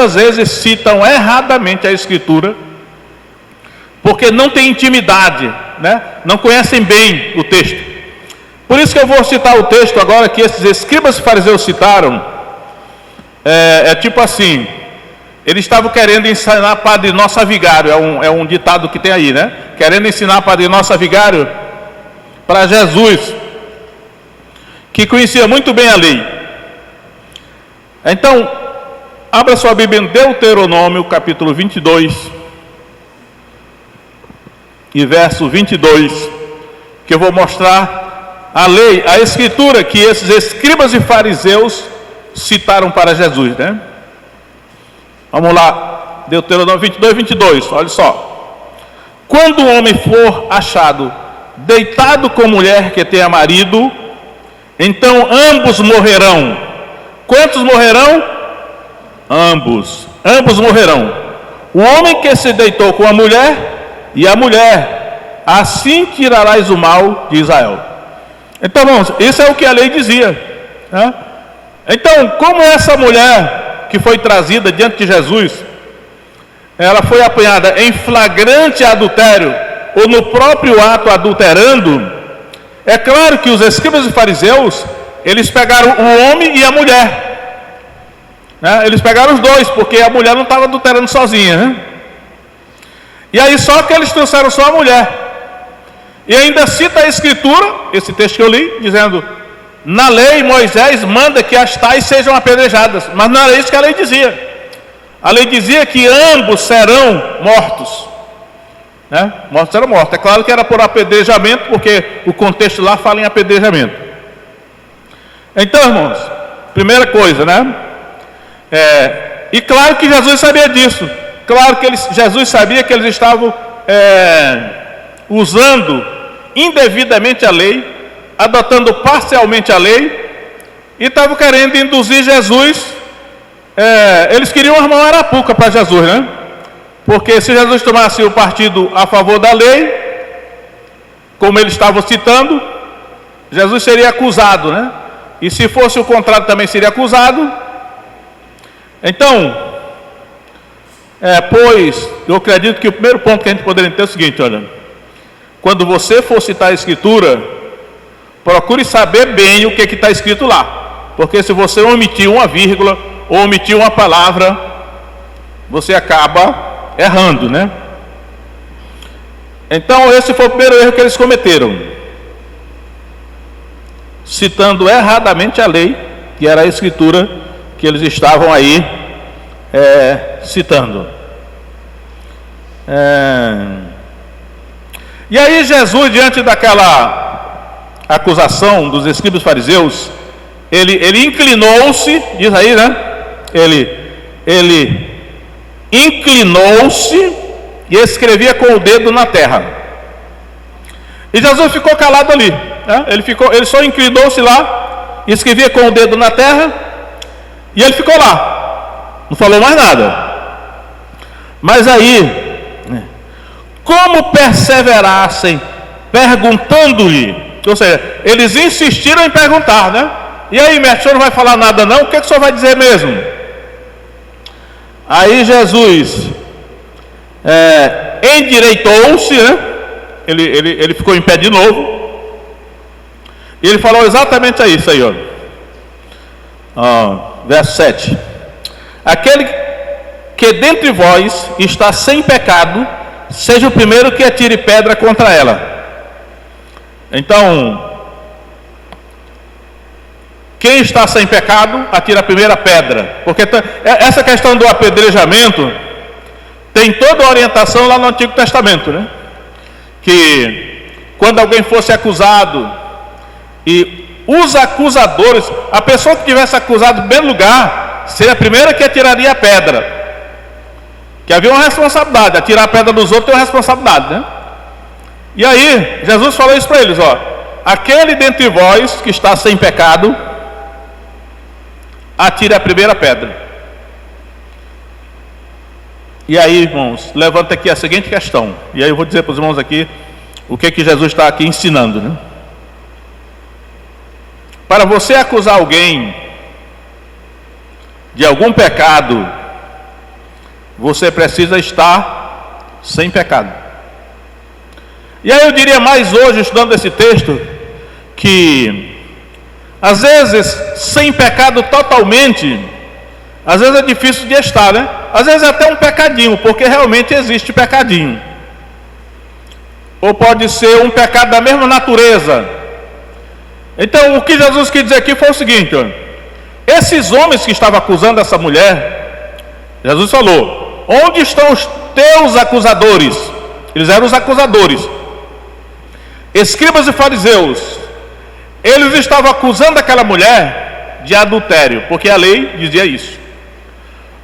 muitas vezes citam erradamente a Escritura, porque não tem intimidade, né? Não conhecem bem o texto. Por isso que eu vou citar o texto agora que esses escribas e fariseus citaram. Tipo assim, eles estavam querendo ensinar Padre Nosso Vigário, é um ditado que tem aí, né? Querendo ensinar Padre Nosso Vigário para Jesus, que conhecia muito bem a lei. Então, abra sua Bíblia em Deuteronômio, capítulo 22, e verso 22, que eu vou mostrar a lei, a Escritura que esses escribas e fariseus citaram para Jesus, né? Vamos lá, Deuteronômio 22, 22, olha só. Quando um homem for achado deitado com mulher que tenha marido, então ambos morrerão. Quantos morrerão? Ambos morrerão. O homem que se deitou com a mulher e a mulher, assim tirarás o mal de Israel. Então, irmãos, isso é o que a lei dizia, né? Então, como essa mulher que foi trazida diante de Jesus, ela foi apanhada em flagrante adultério, ou no próprio ato adulterando, é claro que os escribas e fariseus, eles pegaram o homem e a mulher, né? Eles pegaram os dois, porque a mulher não estava adulterando sozinha, né? E aí só que eles trouxeram só a mulher. E ainda cita a Escritura, esse texto que eu li, dizendo: na lei Moisés manda que as tais sejam apedrejadas, mas não era isso que a lei dizia. A lei dizia que ambos serão mortos, né? Mortos serão mortos. É claro que era por apedrejamento, porque o contexto lá fala em apedrejamento. Então, irmãos, primeira coisa, né? E claro que Jesus sabia disso. Claro que Jesus sabia que eles estavam usando indevidamente a lei, adotando parcialmente a lei, e estavam querendo induzir Jesus. Eles queriam armar uma arapuca para Jesus, né? Porque se Jesus tomasse o partido a favor da lei, como eles estavam citando, Jesus seria acusado, né? E se fosse o contrário, também seria acusado. Então, pois, eu acredito que o primeiro ponto que a gente poderia ter é o seguinte: olha, quando você for citar a Escritura, procure saber bem o que está escrito lá, porque se você omitir uma vírgula ou omitir uma palavra, você acaba errando, né? Então esse foi o primeiro erro que eles cometeram, citando erradamente a lei, que era a Escritura que eles estavam aí citando. E aí Jesus, diante daquela acusação dos escribas e fariseus, ele inclinou-se, diz aí, né? Ele inclinou-se e escrevia com o dedo na terra. E Jesus ficou calado ali, né? Ele só inclinou-se lá e escrevia com o dedo na terra, e ele ficou lá, não falou mais nada. Mas aí, como perseverassem perguntando-lhe, ou seja, eles insistiram em perguntar, né? E aí, mestre, o senhor não vai falar nada não? O que o senhor vai dizer mesmo? Aí Jesus endireitou-se, né? Ele ficou em pé de novo, e ele falou exatamente isso aí, ó. Verso 7: aquele que dentre vós está sem pecado, seja o primeiro que atire pedra contra ela. Então, quem está sem pecado, atira a primeira pedra. Porque essa questão do apedrejamento tem toda a orientação lá no Antigo Testamento, né? Que quando alguém fosse acusado, e os acusadores, a pessoa que tivesse acusado no primeiro lugar, seria a primeira que atiraria a pedra. Que havia uma responsabilidade, atirar a pedra dos outros tem uma responsabilidade, né? E aí, Jesus falou isso para eles, ó: aquele dentre vós que está sem pecado, atire a primeira pedra. E aí, irmãos, levanta aqui a seguinte questão, e aí eu vou dizer para os irmãos aqui o que Jesus está aqui ensinando, né? Para você acusar alguém de algum pecado, Você precisa estar sem pecado. E aí eu diria mais hoje, estudando esse texto, que às vezes sem pecado totalmente, às vezes é difícil de estar, né? Às vezes é até um pecadinho, porque realmente existe pecadinho. Ou pode ser um pecado da mesma natureza. Então o que Jesus quis dizer aqui foi o seguinte, ó, esses homens que estavam acusando essa mulher, Jesus falou: onde estão os teus acusadores? Eles eram os acusadores, escribas e fariseus. Eles estavam acusando aquela mulher de adultério, porque a lei dizia isso.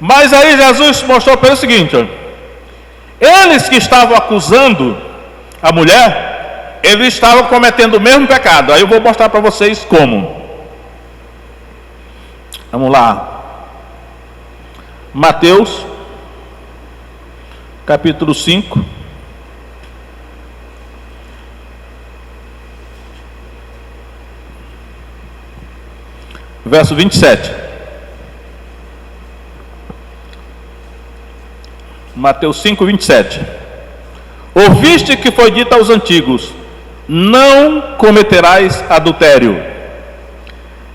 Mas aí Jesus mostrou para ele o seguinte, ó, eles que estavam acusando a mulher, eles estavam cometendo o mesmo pecado. Aí eu vou mostrar para vocês como. Vamos lá. Mateus, capítulo 5. Verso 27. Mateus 5, 27. Ouviste que foi dito aos antigos: não cometerás adultério.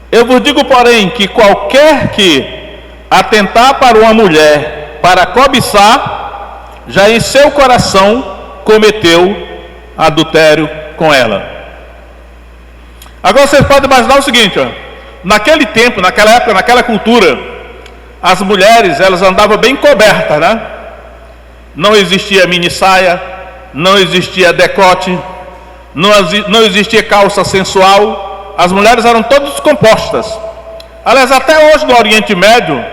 Eu vos digo, porém, que qualquer que atentar para uma mulher para cobiçar, já em seu coração cometeu adultério com ela. Agora vocês podem imaginar o seguinte, ó, naquele tempo, naquela época, naquela cultura, as mulheres, elas andavam bem cobertas, né? Não existia mini saia, não existia decote, não existia calça sensual. As mulheres eram todas descompostas. Aliás, até hoje no Oriente Médio,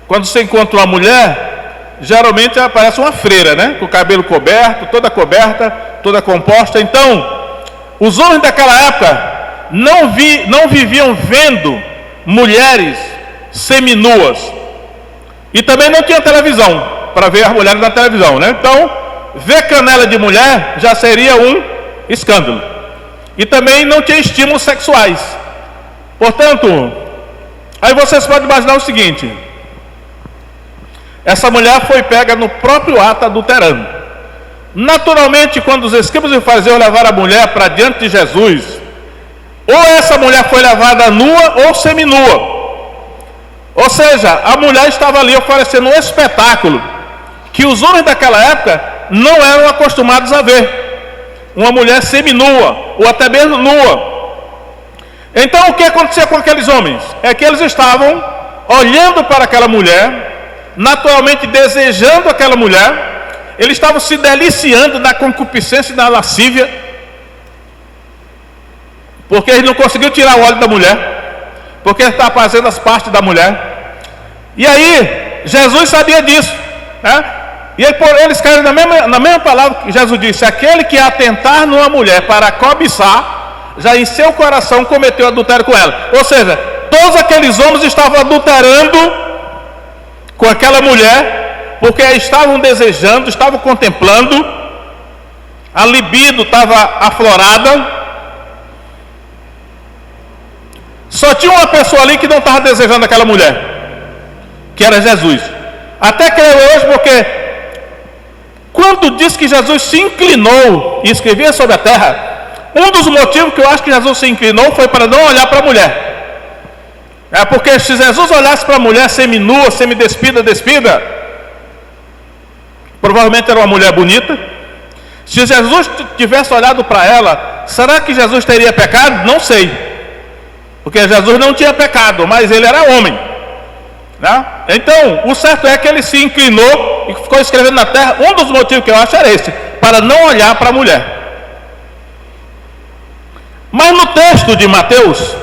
quando você encontra uma mulher, geralmente ela parece uma freira, né? Com o cabelo coberto, toda coberta, toda composta. Então, os homens daquela época não viviam vendo mulheres seminuas. E também não tinha televisão para ver as mulheres na televisão, né? Então, ver canela de mulher já seria um escândalo. E também não tinha estímulos sexuais. Portanto, aí vocês podem imaginar o seguinte: essa mulher foi pega no próprio ato adulterando. Naturalmente, quando os escribas e fariseus levaram a mulher para diante de Jesus, ou essa mulher foi levada nua ou seminua. Ou seja, a mulher estava ali oferecendo um espetáculo que os homens daquela época não eram acostumados a ver. Uma mulher seminua, ou até mesmo nua. Então o que acontecia com aqueles homens? É que eles estavam olhando para aquela mulher, naturalmente desejando aquela mulher, eles estavam se deliciando da concupiscência e da lascívia, porque eles não conseguiam tirar o óleo da mulher, porque ele estava fazendo as partes da mulher. E aí, Jesus sabia disso, né? E eles caíram na mesma palavra que Jesus disse: aquele que atentar numa mulher para cobiçar, já em seu coração cometeu adultério com ela. Ou seja, todos aqueles homens estavam adulterando com aquela mulher, porque estavam desejando, estavam contemplando, a libido estava aflorada. Só tinha uma pessoa ali que não estava desejando aquela mulher, que era Jesus. Até creio hoje, porque quando diz que Jesus se inclinou e escrevia sobre a terra, um dos motivos que eu acho que Jesus se inclinou foi para não olhar para a mulher. É porque se Jesus olhasse para a mulher seminua, semidespida, despida, provavelmente era uma mulher bonita. Se Jesus tivesse olhado para ela, será que Jesus teria pecado? Não sei, porque Jesus não tinha pecado, mas ele era homem, né? Então, o certo é que ele se inclinou e ficou escrevendo na terra. Um dos motivos que eu acho era esse, para não olhar para a mulher. Mas no texto de Mateus,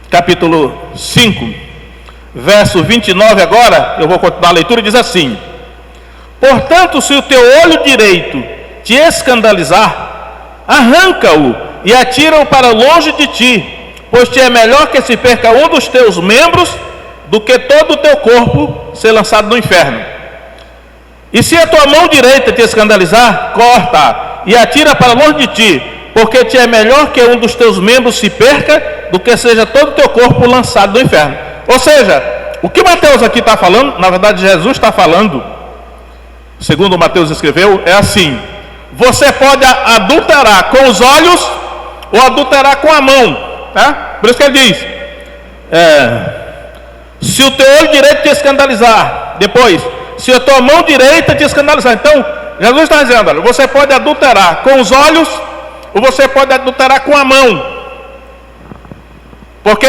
capítulo 5, verso 29 agora, eu vou continuar a leitura, diz assim: portanto, se o teu olho direito te escandalizar, arranca-o e atira-o para longe de ti, pois te é melhor que se perca um dos teus membros do que todo o teu corpo ser lançado no inferno. E se a tua mão direita te escandalizar, corta e atira para longe de ti, porque te é melhor que um dos teus membros se perca do que seja todo o teu corpo lançado no inferno. Ou seja, o que Mateus aqui está falando, na verdade Jesus está falando, segundo Mateus escreveu, é assim: você pode adulterar com os olhos ou adulterar com a mão, tá? Por isso que ele diz, se o teu olho direito te escandalizar, depois, se a tua mão direita te escandalizar. Então, Jesus está dizendo, olha, você pode adulterar com os olhos ou você pode adulterar com a mão. Porque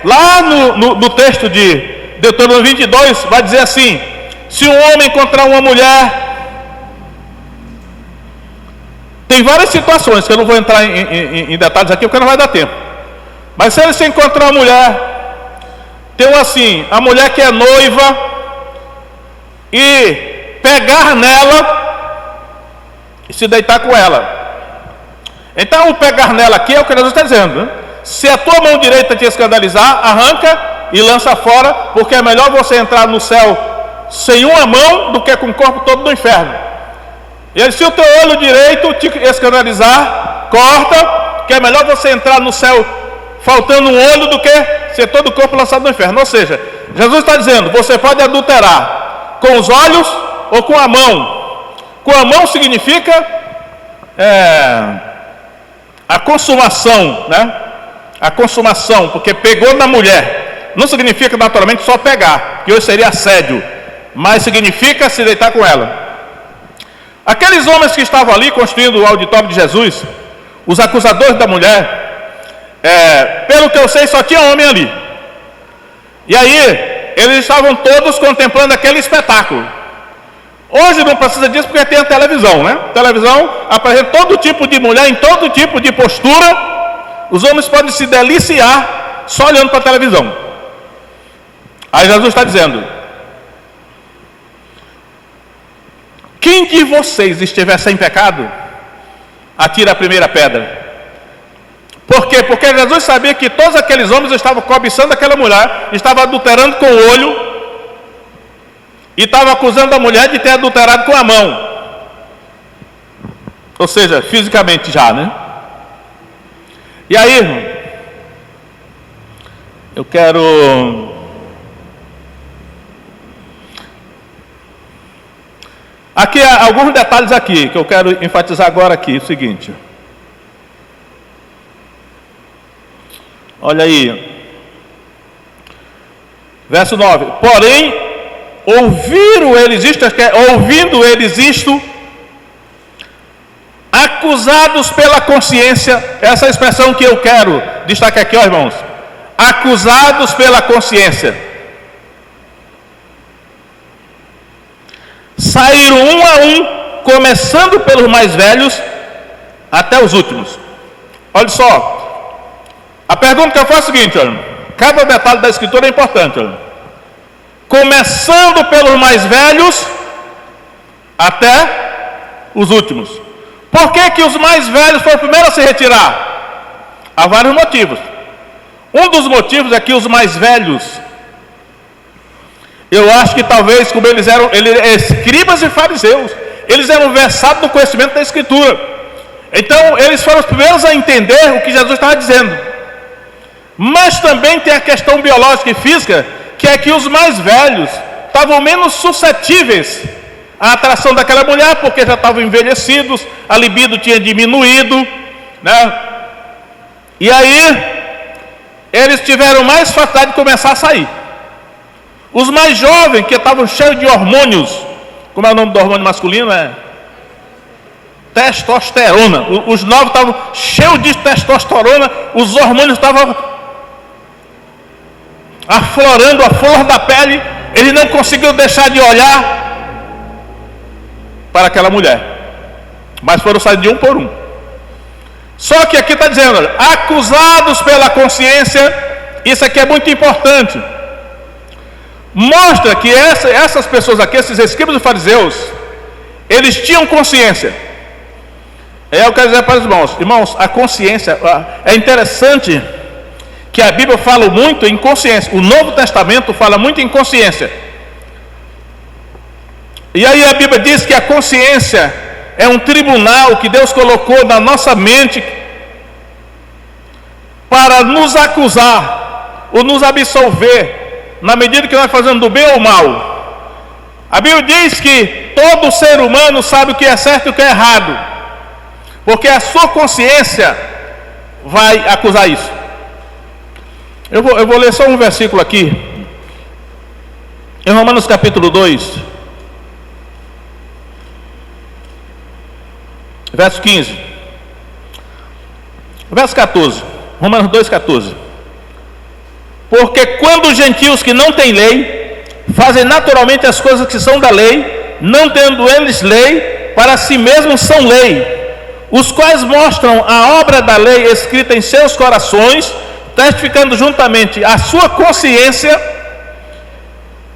lá no texto de Deuteronômio 22 vai dizer assim: se um homem encontrar uma mulher, tem várias situações que eu não vou entrar em detalhes aqui porque não vai dar tempo, mas se ele se encontrar uma mulher, tem assim, a mulher que é noiva, e pegar nela e se deitar com ela. Então o pegar nela aqui é o que Jesus está dizendo, né? Se a tua mão direita te escandalizar, arranca e lança fora, porque é melhor você entrar no céu sem uma mão do que com o corpo todo no inferno. E se o teu olho direito te escandalizar, corta, que é melhor você entrar no céu faltando um olho do que ser todo o corpo lançado no inferno. Ou seja, Jesus está dizendo, você pode adulterar com os olhos ou com a mão. Com a mão significa a consumação, né? A consumação, porque pegou na mulher, não significa naturalmente só pegar, que hoje seria assédio, mas significa se deitar com ela. Aqueles homens que estavam ali construindo o auditório de Jesus, os acusadores da mulher, pelo que eu sei só tinha homem ali. E aí eles estavam todos contemplando aquele espetáculo. Hoje não precisa disso porque tem a televisão, né? A televisão apresenta todo tipo de mulher em todo tipo de postura. Os homens podem se deliciar só olhando para a televisão. Aí Jesus está dizendo: quem de vocês estiver sem pecado, atira a primeira pedra. Por quê? Porque Jesus sabia que todos aqueles homens estavam cobiçando aquela mulher, estavam adulterando com o olho e estavam acusando a mulher de ter adulterado com a mão. Ou seja, fisicamente já, né? E aí, eu quero aqui alguns detalhes aqui que eu quero enfatizar agora aqui, o seguinte. Olha aí. Verso 9. Porém, ouvindo eles isto, acusados pela consciência, essa é a expressão que eu quero destacar aqui, ó irmãos. Acusados pela consciência. Saíram um a um, começando pelos mais velhos até os últimos. Olha só, a pergunta que eu faço é a seguinte, olha, cada detalhe da escritura é importante, olha. Começando pelos mais velhos até os últimos. Por que os mais velhos foram primeiros a se retirar? Há vários motivos. Um dos motivos é que os mais velhos, eu acho que talvez, como eles eram escribas e fariseus, eles eram versados no conhecimento da Escritura. Então, eles foram os primeiros a entender o que Jesus estava dizendo. Mas também tem a questão biológica e física, que é que os mais velhos estavam menos suscetíveis à atração daquela mulher, porque já estavam envelhecidos, a libido tinha diminuído, né? E aí, eles tiveram mais facilidade de começar a sair. Os mais jovens, que estavam cheios de hormônios, como é o nome do hormônio masculino? Testosterona. Os novos estavam cheios de testosterona, os hormônios estavam aflorando a flor da pele, eles não conseguiram deixar de olhar para aquela mulher, mas foram saindo de um por um. Só que aqui está dizendo, olha, acusados pela consciência, isso aqui é muito importante. Mostra que essas pessoas aqui, esses escribas e fariseus, eles tinham consciência. Eu quero dizer para os irmãos, a consciência, é interessante que a Bíblia fala muito em consciência, o Novo Testamento fala muito em consciência. E aí a Bíblia diz que a consciência é um tribunal que Deus colocou na nossa mente para nos acusar ou nos absolver na medida que nós fazemos do bem ou mal. A Bíblia diz que todo ser humano sabe o que é certo e o que é errado, porque a sua consciência vai acusar isso. Eu vou ler só um versículo aqui, em Romanos capítulo 2, verso 15, verso 14, Romanos 2, 14. Porque quando os gentios que não têm lei fazem naturalmente as coisas que são da lei, não tendo eles lei, para si mesmos são lei, os quais mostram a obra da lei escrita em seus corações, testificando juntamente a sua consciência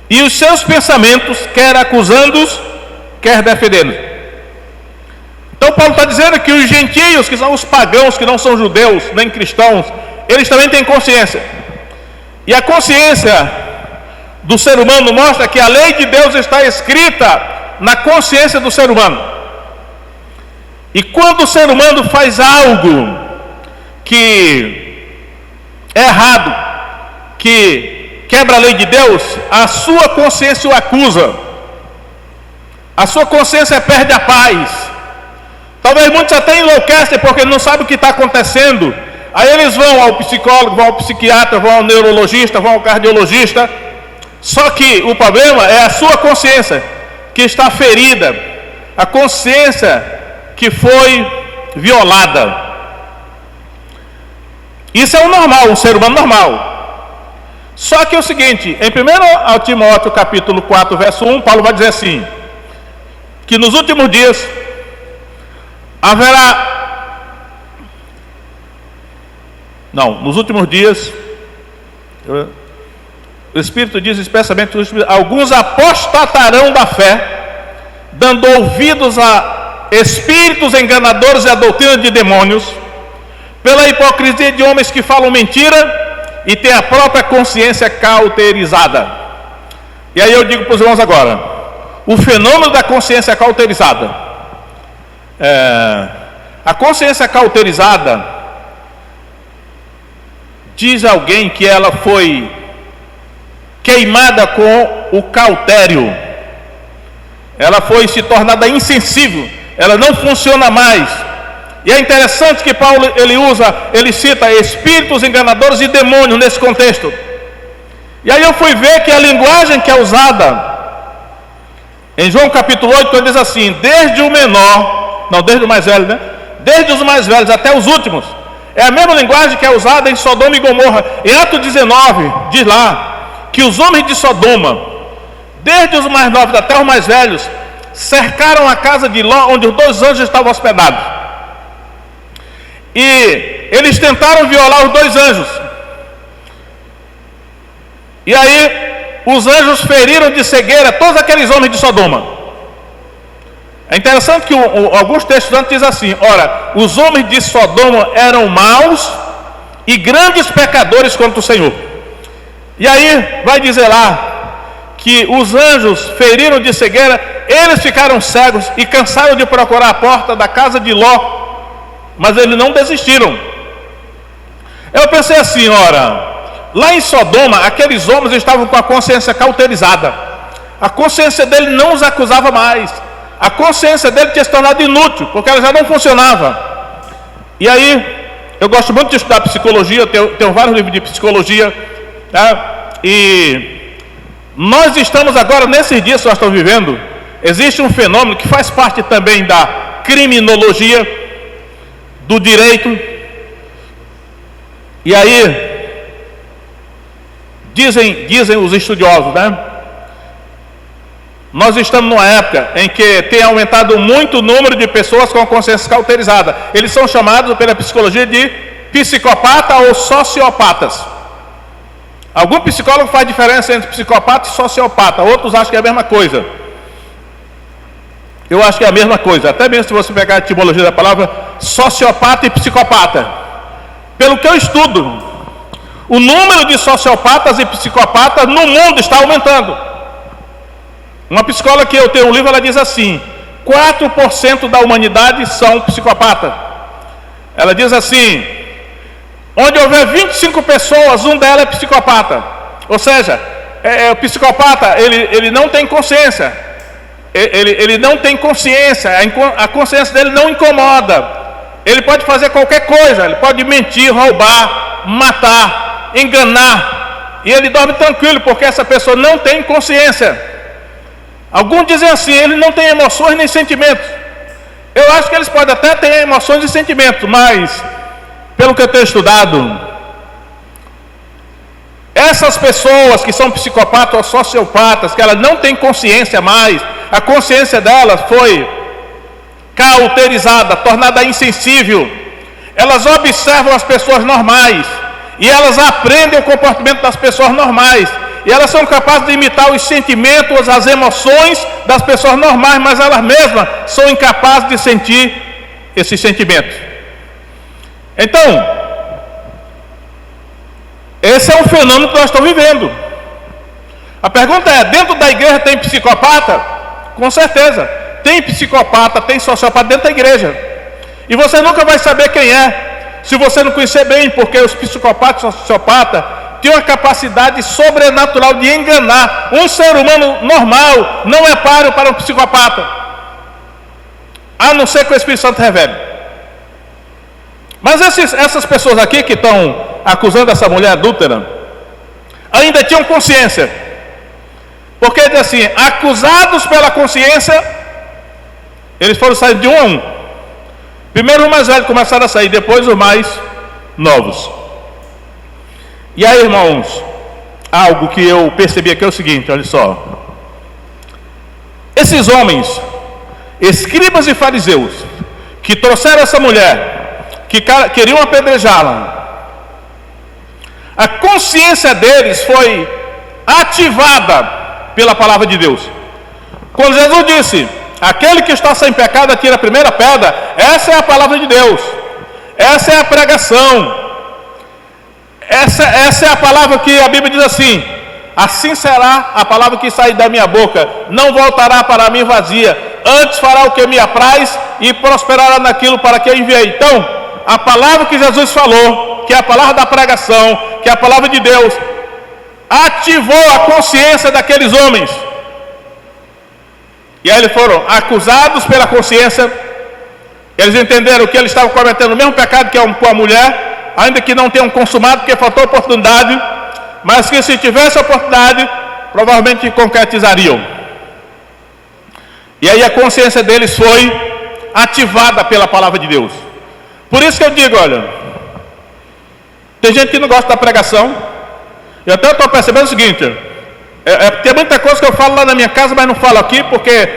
e os seus pensamentos, quer acusando-os, quer defendendo-os. Então Paulo está dizendo que os gentios, que são os pagãos, que não são judeus nem cristãos, eles também têm consciência. E a consciência do ser humano mostra que a lei de Deus está escrita na consciência do ser humano. E quando o ser humano faz algo que é errado, que quebra a lei de Deus, a sua consciência o acusa. A sua consciência perde a paz. Talvez muitos até enlouquecem porque não sabem o que está acontecendo. Aí eles vão ao psicólogo, vão ao psiquiatra, vão ao neurologista, vão ao cardiologista. Só que o problema é a sua consciência que está ferida, a consciência que foi violada. Isso é o normal, um ser humano normal. Só que é o seguinte, em 1 Timóteo capítulo 4, verso 1, Paulo vai dizer assim, que nos últimos dias nos últimos dias, o Espírito diz especialmente, alguns apostatarão da fé, dando ouvidos a espíritos enganadores e a doutrina de demônios, pela hipocrisia de homens que falam mentira e têm a própria consciência cauterizada. E aí eu digo para os irmãos agora, o fenômeno da consciência cauterizada, a consciência cauterizada diz alguém que ela foi queimada com o cautério, ela foi se tornada insensível, ela não funciona mais. E é interessante que Paulo ele cita espíritos enganadores e demônios nesse contexto. E aí eu fui ver que a linguagem que é usada em João capítulo 8, ele diz assim, desde o mais velho, né? Desde os mais velhos até os últimos. É a mesma linguagem que é usada em Sodoma e Gomorra. Em Atos 19, diz lá que os homens de Sodoma, desde os mais novos até os mais velhos, cercaram a casa de Ló, onde os 2 anjos estavam hospedados. E eles tentaram violar os 2 anjos. E aí os anjos feriram de cegueira todos aqueles homens de Sodoma. É interessante que alguns textos antes dizem assim, ora, os homens de Sodoma eram maus e grandes pecadores contra o Senhor. E aí vai dizer lá que os anjos feriram de cegueira, eles ficaram cegos e cansaram de procurar a porta da casa de Ló, mas eles não desistiram. Eu pensei assim, ora, lá em Sodoma, aqueles homens estavam com a consciência cauterizada. A consciência dele não os acusava mais. A consciência dele tinha se tornado inútil, porque ela já não funcionava. E aí, eu gosto muito de estudar psicologia, tenho vários livros de psicologia, tá? E nós estamos agora, nesses dias que nós estamos vivendo, existe um fenômeno que faz parte também da criminologia, do direito. E aí, dizem os estudiosos, né? Nós estamos numa época em que tem aumentado muito o número de pessoas com a consciência cauterizada. Eles são chamados pela psicologia de psicopata ou sociopatas. Algum psicólogo faz diferença entre psicopata e sociopata, outros acham que é a mesma coisa. Eu acho que é a mesma coisa, até mesmo se você pegar a etimologia da palavra sociopata e psicopata. Pelo que eu estudo, o número de sociopatas e psicopatas no mundo está aumentando. Uma psicóloga que eu tenho um livro, ela diz assim, 4% da humanidade são psicopatas. Ela diz assim, onde houver 25 pessoas, um delas é psicopata. Ou seja, o psicopata, ele não tem consciência. Ele não tem consciência. A consciência dele não incomoda. Ele pode fazer qualquer coisa. Ele pode mentir, roubar, matar, enganar. E ele dorme tranquilo, porque essa pessoa não tem consciência. Alguns dizem assim, ele não tem emoções nem sentimentos. Eu acho que eles podem até ter emoções e sentimentos, mas, pelo que eu tenho estudado, essas pessoas que são psicopatas ou sociopatas, que elas não têm consciência mais, a consciência delas foi cauterizada, tornada insensível, elas observam as pessoas normais, e elas aprendem o comportamento das pessoas normais, e elas são capazes de imitar os sentimentos, as emoções das pessoas normais, mas elas mesmas são incapazes de sentir esses sentimentos. Então, esse é um fenômeno que nós estamos vivendo. A pergunta é, dentro da igreja tem psicopata? Com certeza. Tem psicopata, tem sociopata dentro da igreja. E você nunca vai saber quem é, se você não conhecer bem, porque os psicopatas e sociopatas têm uma capacidade sobrenatural de enganar. Um ser humano normal não é páreo para um psicopata, a não ser que o Espírito Santo revele. Mas essas pessoas aqui que estão acusando essa mulher adúltera, ainda tinham consciência. Porque diz assim, acusados pela consciência, eles foram sair de um a um. Primeiro os mais velhos começaram a sair, depois os mais novos. E aí, irmãos, algo que eu percebi aqui é o seguinte, olha só. Esses homens, escribas e fariseus, que trouxeram essa mulher, que queriam apedrejá-la, a consciência deles foi ativada pela palavra de Deus. Quando Jesus disse, aquele que está sem pecado atira a primeira pedra, essa é a palavra de Deus, essa é a pregação, essa é a palavra que a Bíblia diz assim, assim será a palavra que sair da minha boca, não voltará para mim vazia, antes fará o que me apraz e prosperará naquilo para que eu enviei. Então, a palavra que Jesus falou, que é a palavra da pregação, que é a palavra de Deus, ativou a consciência daqueles homens. E aí eles foram acusados pela consciência. Eles entenderam que eles estavam cometendo o mesmo pecado que com a mulher, ainda que não tenham consumado, porque faltou oportunidade, mas que se tivesse oportunidade, provavelmente concretizariam. E aí a consciência deles foi ativada pela palavra de Deus. Por isso que eu digo, olha, tem gente que não gosta da pregação. Eu até estou percebendo o seguinte, tem muita coisa que eu falo lá na minha casa, mas não falo aqui, porque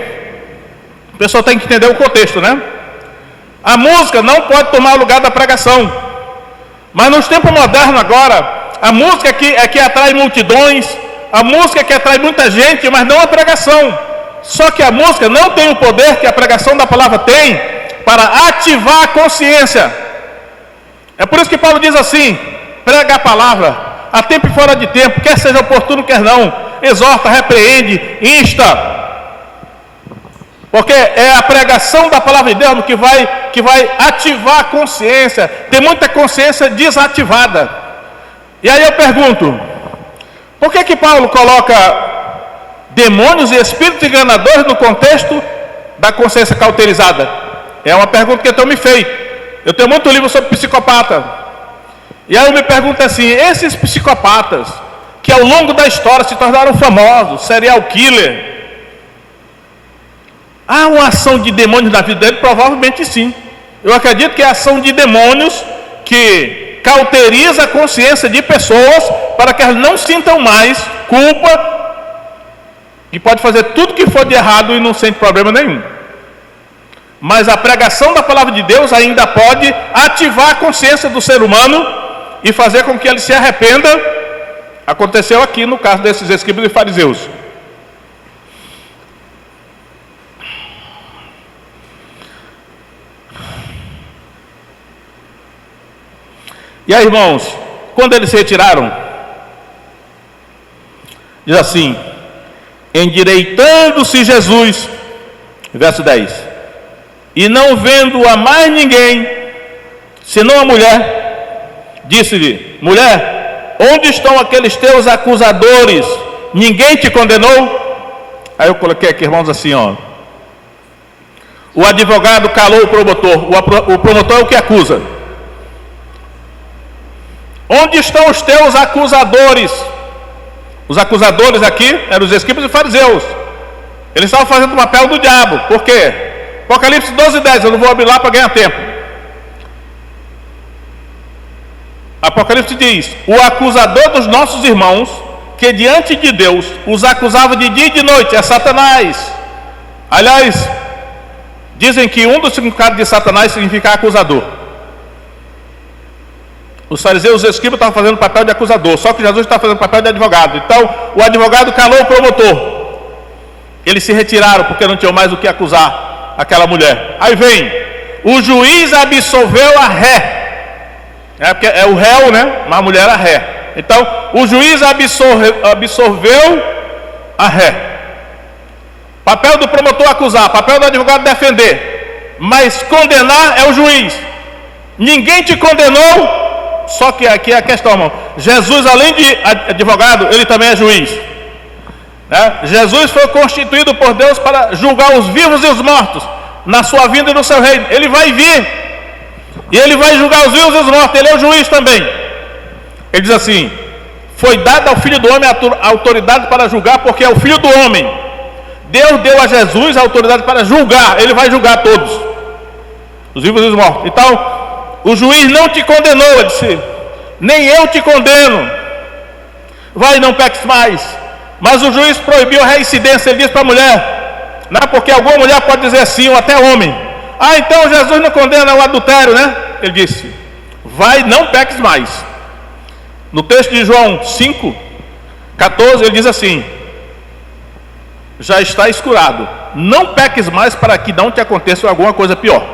a pessoa tem que entender o contexto, né? A música não pode tomar o lugar da pregação. Mas nos tempos modernos agora, a música é que atrai multidões, a música é que atrai muita gente, mas não a pregação. Só que a música não tem o poder que a pregação da palavra tem para ativar a consciência. É por isso que Paulo diz assim, prega a palavra, a tempo e fora de tempo, quer seja oportuno, quer não, exorta, repreende, insta. Porque é a pregação da palavra de Deus que vai ativar a consciência. Tem muita consciência desativada. E aí eu pergunto, por que Paulo coloca demônios e espíritos enganadores no contexto da consciência cauterizada? É uma pergunta que eu tenho me feito. Eu tenho muito livro sobre psicopata. E aí eu me pergunto assim, esses psicopatas que ao longo da história se tornaram famosos, serial killer, há uma ação de demônios na vida dele? Provavelmente sim. Eu acredito que é a ação de demônios que cauteriza a consciência de pessoas para que elas não sintam mais culpa, e pode fazer tudo que for de errado e não sente problema nenhum. Mas a pregação da palavra de Deus ainda pode ativar a consciência do ser humano e fazer com que ele se arrependa. Aconteceu aqui no caso desses escribas e fariseus. E aí, irmãos, quando eles se retiraram, diz assim, endireitando-se Jesus, verso 10, e não vendo a mais ninguém, senão a mulher, disse-lhe, mulher, onde estão aqueles teus acusadores? ninguém te condenou? Aí eu coloquei aqui, irmãos, assim, ó. O advogado calou o promotor. O promotor é o que acusa. Onde estão os teus acusadores? Os acusadores aqui eram os escribas e fariseus. Eles estavam fazendo o papel do diabo. Por quê? Apocalipse 12:10. Eu não vou abrir lá para ganhar tempo. Apocalipse diz: o acusador dos nossos irmãos, que diante de Deus os acusava de dia e de noite, é Satanás. Aliás, dizem que um dos significados de Satanás significa acusador. Os fariseus e os escribas estavam fazendo o papel de acusador, só que Jesus está fazendo o papel de advogado. Então, o advogado calou o promotor. Eles se retiraram porque não tinham mais o que acusar aquela mulher. Aí vem, o juiz absolveu a ré. Porque é o réu, né? Mas a mulher era ré. Então, o juiz absolveu a ré. Papel do promotor acusar, papel do advogado defender. Mas condenar é o juiz. Ninguém te condenou, só que aqui é a questão, irmão. Jesus, além de advogado, ele também é juiz. Jesus foi constituído por Deus para julgar os vivos e os mortos na sua vinda e no seu reino. Ele vai vir e ele vai julgar os vivos e os mortos. Ele é o juiz também. Ele diz assim: foi dada ao Filho do Homem a autoridade para julgar, porque é o Filho do Homem. Deus deu a Jesus a autoridade para julgar. Ele vai julgar todos, os vivos e os mortos. Então, o juiz não te condenou. Ele disse: nem eu te condeno, vai, não peques mais. Mas o juiz proibiu a reincidência. Ele disse para a mulher, não, porque alguma mulher pode dizer sim, ou até homem: ah, então Jesus não condena o adultério, né? Ele disse: vai, não peques mais. No texto de João 5:14, ele diz assim: já está escurado, não peques mais, para que não te aconteça alguma coisa pior.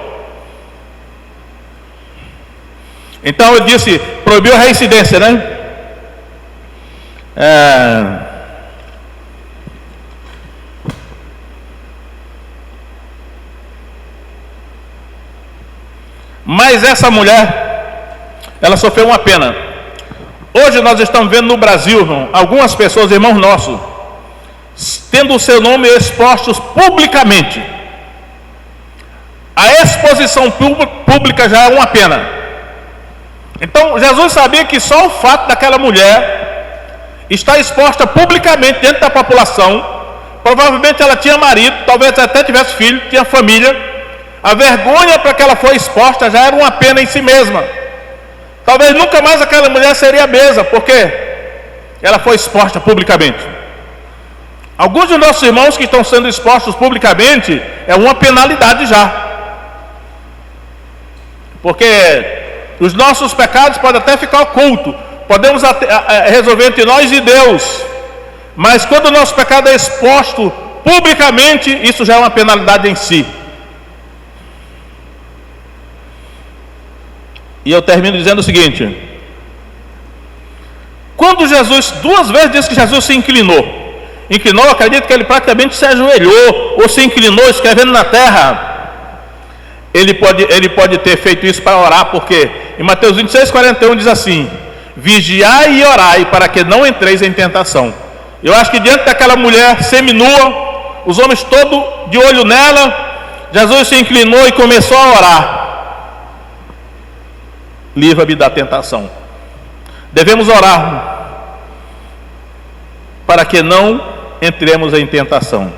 Então ele disse, proibiu a reincidência, né? Mas essa mulher, ela sofreu uma pena. Hoje nós estamos vendo no Brasil, irmão, algumas pessoas, irmãos nossos, tendo o seu nome expostos publicamente. A exposição pública já é uma pena. Então Jesus sabia que só o fato daquela mulher estar exposta publicamente dentro da população, provavelmente ela tinha marido, talvez até tivesse filho, tinha família. A vergonha para que ela foi exposta já era uma pena em si mesma. Talvez nunca mais aquela mulher seria a mesma, porque ela foi exposta publicamente. Alguns de nossos irmãos que estão sendo expostos publicamente é uma penalidade já, porque os nossos pecados podem até ficar ocultos, podemos resolver entre nós e Deus, mas quando o nosso pecado é exposto publicamente, isso já é uma penalidade em si. E eu termino dizendo o seguinte: quando Jesus, duas vezes diz que Jesus se inclinou, acredito que ele praticamente se ajoelhou, ou se inclinou escrevendo na terra. Ele pode ter feito isso para orar, porque em Mateus 26:41 diz assim: vigiai e orai, para que não entreis em tentação. Eu acho que diante daquela mulher seminua, os homens todos de olho nela, Jesus se inclinou e começou a orar: livra-me da tentação. Devemos orar para que não entremos em tentação,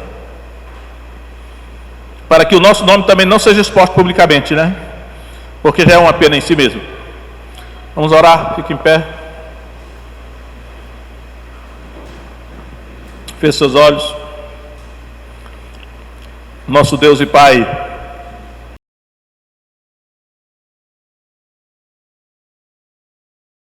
para que o nosso nome também não seja exposto publicamente, né? Porque já é uma pena em si mesmo. Vamos orar, fique em pé, feche seus olhos. Nosso Deus e Pai,